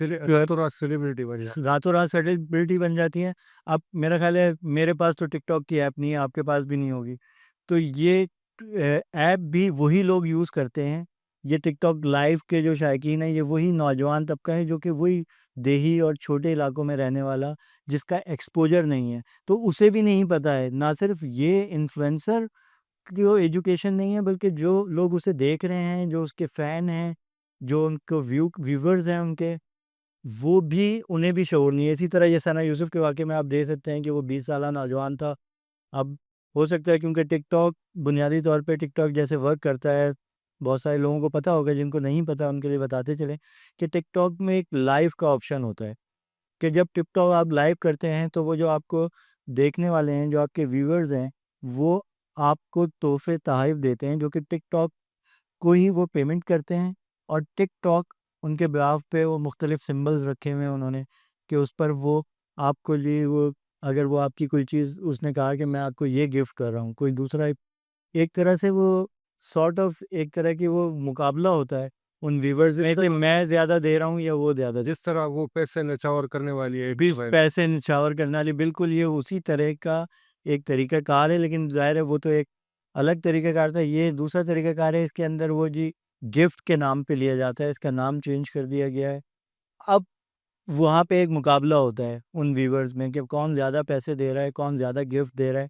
راتوں رات سیلیبریٹی بن جائے. راتوں رات سیلیبریٹی بن جاتی ہیں. اب میرا خیال ہے میرے پاس تو ٹک ٹاک کی ایپ نہیں ہے, آپ کے پاس بھی نہیں ہوگی, تو یہ ایپ بھی وہی لوگ یوز کرتے ہیں. یہ ٹک ٹاک لائیو کے جو شائقین ہیں یہ وہی نوجوان طبقہ ہے جو کہ وہی دیہی اور چھوٹے علاقوں میں رہنے والا جس کا ایکسپوجر نہیں ہے, تو اسے بھی نہیں پتہ ہے. نہ صرف یہ انفلوئنسر جو ایجوکیشن نہیں ہے بلکہ جو لوگ اسے دیکھ رہے ہیں, جو اس کے فین ہیں, جو ان کو ویورز ہیں ان کے, وہ بھی انہیں بھی شعور نہیں ہے. اسی طرح یہ ثنا یوسف کے واقعے میں آپ دیکھ سکتے ہیں کہ وہ 20 سالہ نوجوان تھا. اب ہو سکتا ہے کیونکہ ٹک ٹاک بنیادی طور پہ ٹک ٹاک جیسے ورک کرتا ہے, بہت سارے لوگوں کو پتہ ہوگا, جن کو نہیں پتہ ان کے لیے بتاتے چلیں کہ ٹک ٹاک میں ایک لائیو کا آپشن ہوتا ہے کہ جب ٹک ٹاک آپ لائیو کرتے ہیں تو وہ جو آپ کو دیکھنے والے ہیں, جو آپ کے ویورز ہیں, وہ آپ کو تحفے تحائف دیتے ہیں جو کہ ٹک ٹاک کو ہی وہ پیمنٹ کرتے ہیں. اور ٹک ٹاک ان کے بیاف پہ وہ مختلف سمبلز رکھے ہوئے ہیں انہوں نے کہ اس پر وہ آپ کو لیے وہ اگر وہ آپ کی کوئی چیز اس نے کہا کہ میں آپ کو یہ گفٹ کر رہا ہوں, کوئی دوسرا ایک طرح سے وہ سارٹ آف ایک طرح کی وہ مقابلہ ہوتا ہے ان ویورز میں کہ میں زیادہ دے رہا ہوں یا وہ زیادہ جس طرح وہ پیسے نچاور کرنے والی ہے, پیسے نچھاور کرنے والی, بالکل یہ اسی طرح کا ایک طریقہ کار ہے. لیکن ظاہر ہے وہ تو ایک الگ طریقہ کار تھا, یہ دوسرا طریقہ کار ہے. اس کے اندر وہ جی گفٹ کے نام پہ لیا جاتا ہے, اس کا نام چینج کر دیا گیا ہے. اب وہاں پہ ایک مقابلہ ہوتا ہے ان ویورز میں کہ کون زیادہ پیسے دے رہا ہے, کون زیادہ گفٹ دے رہا ہے.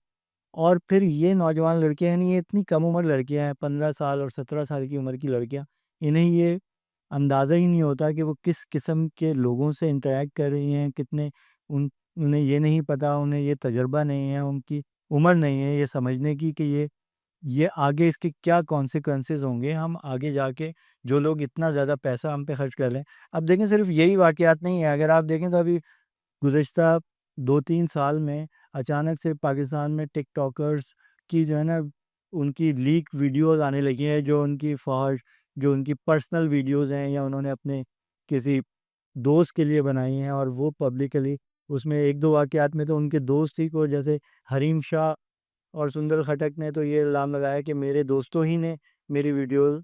اور پھر یہ نوجوان لڑکیاں ہیں, یہ اتنی کم عمر لڑکیاں ہیں, 15 سال اور 17 سال کی عمر کی لڑکیاں, انہیں یہ اندازہ ہی نہیں ہوتا کہ وہ کس قسم کے لوگوں سے انٹریکٹ کر رہی ہیں, کتنے انہیں یہ نہیں پتا, انہیں یہ تجربہ نہیں ہے, ان کی عمر نہیں ہے یہ سمجھنے کی کہ یہ آگے اس کے کیا کانسیکوینسز ہوں گے. ہم آگے جا کے جو لوگ اتنا زیادہ پیسہ ہم پہ خرچ کر رہے ہیں. اب دیکھیں صرف یہی واقعات نہیں ہیں, اگر آپ دیکھیں تو ابھی گزشتہ 2-3 سال میں اچانک سے پاکستان میں ٹک ٹاکرز کی جو ہے نا ان کی لیک ویڈیوز آنے لگی ہیں, جو ان کی فحش, جو ان کی پرسنل ویڈیوز ہیں یا انہوں نے اپنے کسی دوست کے لیے بنائی ہیں اور وہ پبلکلی اس میں 1-2 واقعات میں تو ان کے دوست ہی کو, جیسے حریم شاہ اور سندر خٹک نے تو یہ الزام لگایا کہ میرے دوستوں ہی نے میری ویڈیوز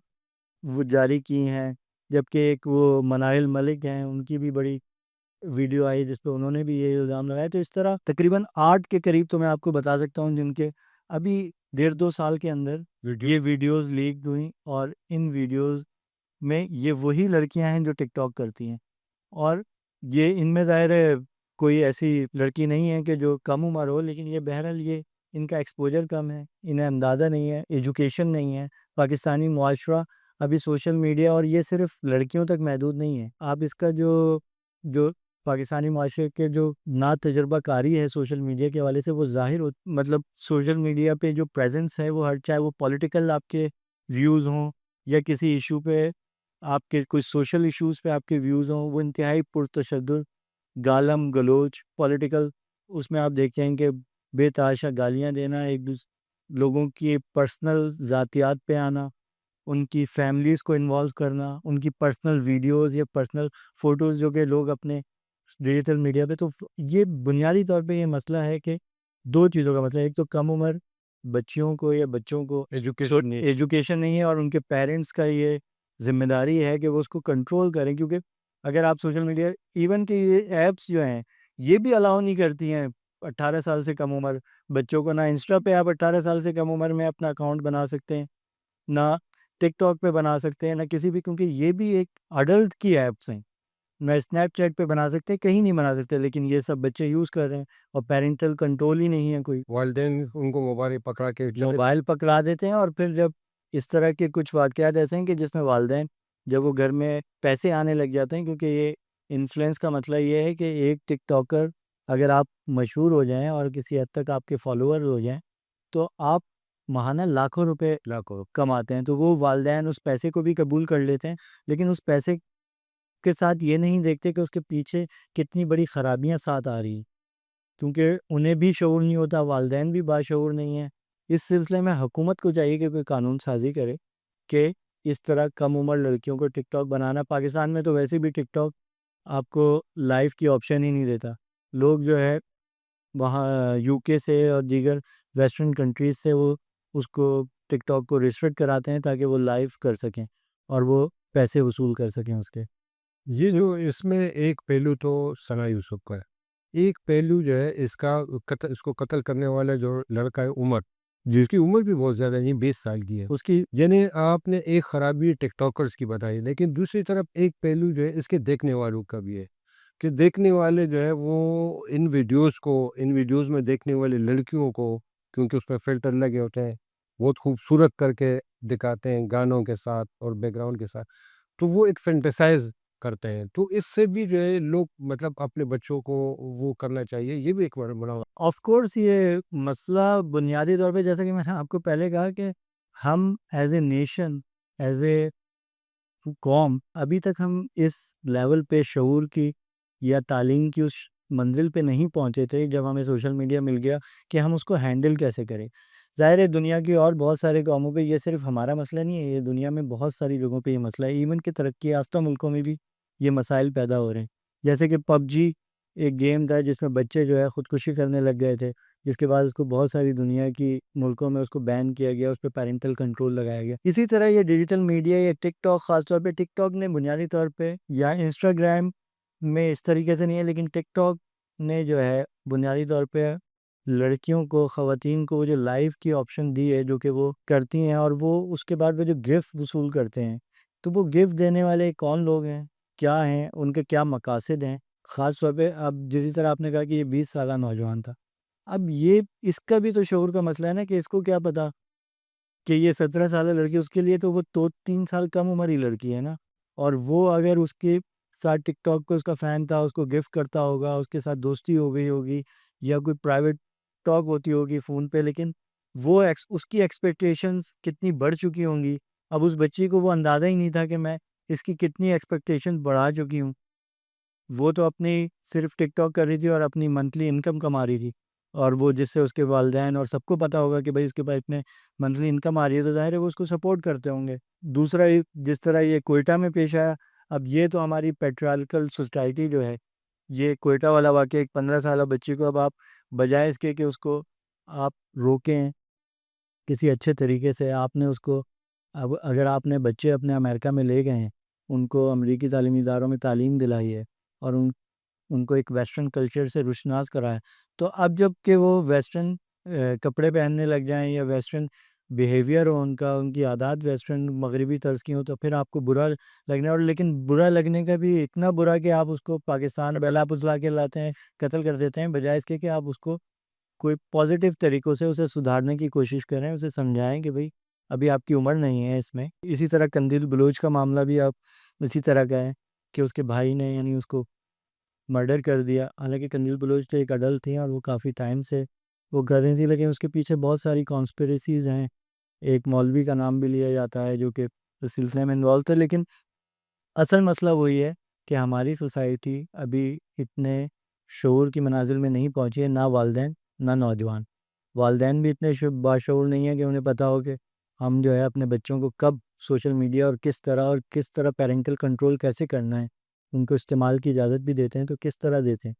وہ جاری کی ہیں. جبکہ ایک وہ مناہل ملک ہیں, ان کی بھی بڑی ویڈیو آئی جس پہ انہوں نے بھی یہ الزام لگایا. تو اس طرح تقریباً 8 کے قریب تو میں آپ کو بتا سکتا ہوں جن کے ابھی 1.5-2 سال کے اندر یہ ویڈیوز لیک ہوئیں. اور ان ویڈیوز میں یہ وہی لڑکیاں ہیں جو ٹک ٹاک کرتی ہیں, اور یہ ان میں ظاہر ہے کوئی ایسی لڑکی نہیں ہے کہ جو کم عمر ہو, لیکن یہ بہرحال یہ ان کا ایکسپوجر کم ہے, انہیں اندازہ نہیں ہے, ایجوکیشن نہیں ہے. پاکستانی معاشرہ ابھی سوشل میڈیا, اور یہ صرف لڑکیوں تک محدود نہیں ہے, آپ اس کا جو پاکستانی معاشرے کے جو نا تجربہ کاری ہے سوشل میڈیا کے حوالے سے وہ ظاہر مطلب سوشل میڈیا پہ جو پریزنس ہے وہ ہر, چاہے وہ پولیٹیکل آپ کے ویوز ہوں یا کسی ایشو پہ آپ کے کوئی سوشل ایشوز پہ آپ کے ویوز ہوں, وہ انتہائی پرتشدد گالم گلوچ پولیٹیکل, اس میں آپ دیکھتے ہیں کہ بے تحاشا گالیاں دینا, ایک لوگوں کی پرسنل ذاتیات پہ آنا, ان کی فیملیز کو انوالو کرنا, ان کی پرسنل ویڈیوز یا پرسنل فوٹوز جو کہ لوگ اپنے ڈیجیٹل میڈیا پہ. تو یہ بنیادی طور پہ یہ مسئلہ ہے کہ 2 چیزوں کا مسئلہ ہے. ایک تو کم عمر بچیوں کو یا بچوں کو ایجوکیشن نہیں ہے, اور ان کے پیرنٹس کا یہ ذمہ داری ہے کہ وہ اس کو کنٹرول کریں. کیونکہ اگر آپ سوشل میڈیا ایون کہ یہ ایپس جو ہیں یہ بھی الاؤ نہیں کرتی ہیں 18 سال سے کم عمر بچوں کو. نہ انسٹا پہ آپ 18 سال سے کم عمر میں اپنا اکاؤنٹ بنا سکتے ہیں, نہ ٹک ٹاک پہ بنا سکتے ہیں, نہ کسی بھی, کیونکہ یہ بھی ایک اڈلٹ کی ایپس ہیں. نہ اسنیپ چیٹ پہ بنا سکتے, کہیں نہیں بنا سکتے, لیکن یہ سب بچے یوز کر رہے ہیں اور پیرنٹل کنٹرول ہی نہیں ہے کوئی. والدین ان کو موبائل پکڑا کے موبائل پکڑا دیتے ہیں, اور پھر جب اس طرح کے کچھ واقعات ایسے ہیں کہ جس میں والدین جب وہ گھر میں پیسے آنے لگ جاتے ہیں, کیونکہ یہ انفلوئنس کا مسئلہ یہ ہے کہ ایک ٹک ٹاکر اگر آپ مشہور ہو جائیں اور کسی حد تک آپ کے فالوور ہو جائیں تو آپ ماہانہ لاکھوں روپے کماتے ہیں. تو وہ والدین اس پیسے کو بھی قبول کر لیتے ہیں, لیکن اس پیسے کے ساتھ یہ نہیں دیکھتے کہ اس کے پیچھے کتنی بڑی خرابیاں ساتھ آ رہی ہیں, کیونکہ انہیں بھی شعور نہیں ہوتا, والدین بھی باشعور نہیں ہیں. اس سلسلے میں حکومت کو چاہیے کہ کوئی قانون سازی کرے کہ اس طرح کم عمر لڑکیوں کو ٹک ٹاک بنانا. پاکستان میں تو ویسے بھی ٹک ٹاک آپ کو لائف کی آپشن ہی نہیں دیتا. لوگ جو ہے وہاں یو کے سے اور دیگر ویسٹرن کنٹریز سے وہ اس کو ٹک ٹاک کو ریسٹرکٹ کراتے ہیں تاکہ وہ لائیو کر سکیں اور وہ پیسے وصول کر سکیں اس کے. یہ جو اس میں ایک پہلو تو ثنا یوسف کا ہے، ایک پہلو جو ہے اس کو قتل کرنے والا جو لڑکا ہے عمر، جس کی عمر بھی بہت زیادہ نہیں، 20 سال کی ہے، اس کی یعنی آپ نے ایک خرابی ٹک ٹاکرز کی بتائی، لیکن دوسری طرف ایک پہلو جو ہے اس کے دیکھنے والوں کا بھی ہے کہ دیکھنے والے جو ہے وہ ان ویڈیوز میں دیکھنے والے لڑکیوں کو، کیونکہ اس پہ فلٹر لگے ہوتے ہیں، بہت خوبصورت کر کے دکھاتے ہیں گانوں کے ساتھ اور بیک گراؤنڈ کے ساتھ، تو وہ ایک فینٹیسائز کرتے ہیں، تو اس سے بھی جو ہے لوگ مطلب اپنے بچوں کو وہ کرنا چاہیے، یہ بھی ایک بڑا آف کورس یہ مسئلہ بنیادی طور پہ، جیسا کہ میں نے آپ کو پہلے کہا، کہ ہم as a nation, as a قوم، ابھی تک ہم اس لیول پہ شعور کی یا تعلیم کی اس منزل پہ نہیں پہنچے تھے جب ہمیں سوشل میڈیا مل گیا کہ ہم اس کو ہینڈل کیسے کریں۔ ظاہر ہے دنیا کی اور بہت سارے قوموں پہ یہ صرف ہمارا مسئلہ نہیں ہے، یہ دنیا میں بہت ساری جگہوں پہ یہ مسئلہ ہے، ایون کہ ترقی یافتہ ملکوں میں بھی یہ مسائل پیدا ہو رہے ہیں۔ جیسے کہ پب جی ایک گیم تھا جس میں بچے جو ہے خودکشی کرنے لگ گئے تھے، جس کے بعد اس کو بہت ساری دنیا کی ملکوں میں اس کو بین کیا گیا، اس پہ پیرنٹل کنٹرول لگایا گیا۔ اسی طرح یہ ڈیجیٹل میڈیا یا ٹک ٹاک، خاص طور پہ ٹک ٹاک نے بنیادی طور پہ، یا انسٹاگرام میں اس طریقے سے نہیں ہے، لیکن ٹک ٹاک نے جو ہے بنیادی طور پہ لڑکیوں کو، خواتین کو وہ جو لائف کی آپشن دی ہے جو کہ وہ کرتی ہیں، اور وہ اس کے بعد وہ جو گفٹ وصول کرتے ہیں، تو وہ گفٹ دینے والے کون لوگ ہیں، کیا ہیں، ان کے کیا مقاصد ہیں۔ خاص طور پہ اب جسی طرح آپ نے کہا کہ یہ 20 سالہ نوجوان تھا، اب یہ اس کا بھی تو شعور کا مسئلہ ہے نا، کہ اس کو کیا پتا کہ یہ 17 سالہ لڑکی، اس کے لیے تو وہ 3 سال کم عمر ہی لڑکی ہے نا، اور وہ اگر اس کے ساتھ ٹک ٹاک کو اس کا فین تھا، اس کو گفٹ کرتا ہوگا، اس کے ساتھ دوستی ہو گئی ہوگی، یا کوئی پرائیویٹ ٹاک ہوتی ہوگی فون پہ، لیکن وہ اس کی ایکسپیکٹیشنز کتنی بڑھ چکی ہوں گی۔ اب اس بچی کو وہ اندازہ ہی نہیں تھا کہ میں اس کی کتنی ایکسپیکٹیشنز بڑھا چکی ہوں۔ وہ تو اپنی صرف ٹک ٹاک کر رہی تھی اور اپنی منتھلی انکم کما رہی تھی، اور وہ جس سے اس کے والدین اور سب کو پتہ ہوگا کہ بھائی اس کے پاس اتنے منتھلی انکم آ رہی ہے، تو ظاہر ہے وہ اس کو سپورٹ کرتے ہوں گے۔ دوسرا، جس طرح یہ کوئٹہ میں پیش آیا، اب یہ تو ہماری پیٹریارکل سوسائٹی جو ہے، یہ کوئٹہ والا واقعہ، ایک 15 سالہ بچی کو اب آپ بجائے اس کے کہ اس کو آپ روکیں کسی اچھے طریقے سے، آپ نے اس کو، اب اگر آپ نے بچے اپنے امریکہ میں لے گئے ہیں، ان کو امریکی تعلیمی اداروں میں تعلیم دلائی ہے، اور ان کو ایک ویسٹرن کلچر سے روشناس کرا ہے، تو اب جب کہ وہ ویسٹرن کپڑے پہننے لگ جائیں یا ویسٹرن بیہیویئر ہو ان کا، ان کی عادات ویسٹرن مغربی طرز کی ہوں، تو پھر آپ کو برا لگنا، اور لیکن برا لگنے کا بھی اتنا برا کہ آپ اس کو پاکستان بلا پتلا کے لاتے ہیں، قتل کر دیتے ہیں، بجائے اس کے کہ آپ اس کو کوئی پازیٹیو طریقوں سے اسے سدھارنے کی کوشش کریں، اسے سمجھائیں کہ بھئی ابھی آپ کی عمر نہیں ہے اس میں۔ اسی طرح قندیل بلوچ کا معاملہ بھی آپ اسی طرح کا ہے کہ اس کے بھائی نے یعنی اس کو مرڈر کر دیا، حالانکہ قندیل بلوچ تو ایک اڈلٹ تھی اور وہ کافی ٹائم سے وہ کر رہی تھی، لیکن اس کے پیچھے بہت ساری کانسپریسیز ہیں۔ ایک مولوی کا نام بھی لیا جاتا ہے جو کہ اس سلسلے میں انوالو تھا، لیکن اصل مسئلہ وہی ہے کہ ہماری سوسائٹی ابھی اتنے شعور کی منازل میں نہیں پہنچی ہے، نہ والدین نہ نوجوان۔ والدین بھی اتنے باشعور نہیں ہیں کہ انہیں پتہ ہو کہ ہم جو ہے اپنے بچوں کو کب سوشل میڈیا اور کس طرح پیرنٹل کنٹرول کیسے کرنا ہے، ان کو استعمال کی اجازت بھی دیتے ہیں تو کس طرح دیتے ہیں،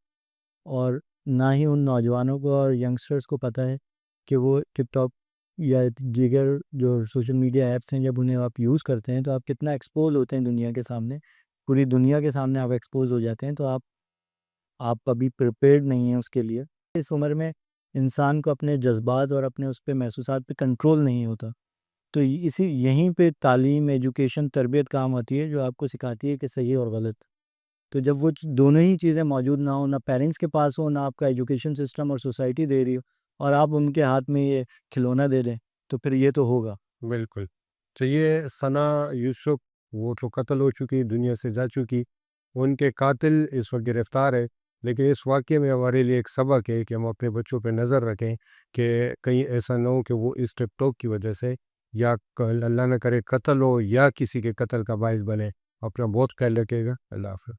اور نہ ہی ان نوجوانوں کو اور ینگسٹرز کو پتہ ہے کہ وہ ٹک ٹاک یا دیگر جو سوشل میڈیا ایپس ہیں، جب انہیں آپ یوز کرتے ہیں تو آپ کتنا ایکسپوز ہوتے ہیں دنیا کے سامنے، پوری دنیا کے سامنے آپ ایکسپوز ہو جاتے ہیں، تو آپ ابھی پریپیئرڈ نہیں ہیں اس کے لیے۔ اس عمر میں انسان کو اپنے جذبات اور اپنے اس پہ محسوسات پہ کنٹرول نہیں ہوتا، تو یہیں پہ تعلیم، ایجوکیشن، تربیت کام آتی ہے، جو آپ کو سکھاتی ہے کہ صحیح اور غلط۔ تو جب وہ دونوں ہی چیزیں موجود نہ ہوں، نہ پیرنٹس کے پاس ہو، نہ آپ کا ایجوکیشن سسٹم اور سوسائٹی دے رہی ہو، اور آپ ان کے ہاتھ میں یہ کھلونا دے دیں، تو پھر یہ تو ہوگا۔ بالکل۔ تو یہ ثنا یوسف، وہ تو قتل ہو چکی، دنیا سے جا چکی، ان کے قاتل اس وقت گرفتار ہے، لیکن اس واقعے میں ہمارے لیے ایک سبق ہے کہ ہم اپنے بچوں پہ نظر رکھیں کہ کہیں ایسا نہ ہو کہ وہ اس ٹک ٹاک کی وجہ سے یا اللہ نہ کرے قتل ہو یا کسی کے قتل کا باعث بنے۔ اپنا بہت خیال رکھے گا۔ اللہ حافظ۔